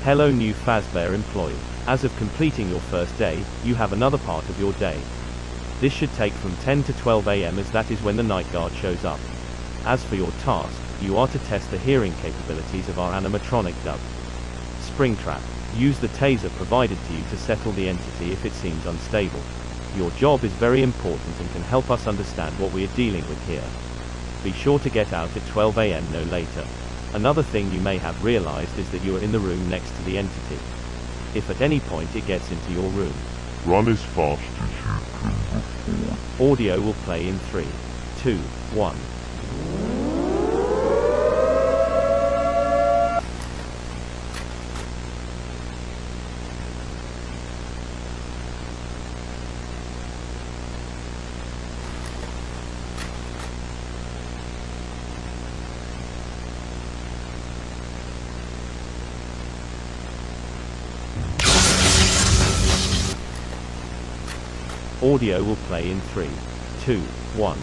Hello new Fazbear employee. As of completing your first day, you have another part of your day. This should take from 10 to 12 AM as that is when the night guard shows up. As for your task, you are to test the hearing capabilities of our animatronic dub. Springtrap. Use the taser provided to you to settle the entity if it seems unstable. Your job is very important and can help us understand what we are dealing with here. Be sure to get out at 12 AM no later. Another thing you may have realized is that you are in the room next to the entity. If at any point it gets into your room, run as fast as you can before. Audio will play in 3, 2, 1. Audio will play in 3, 2, 1.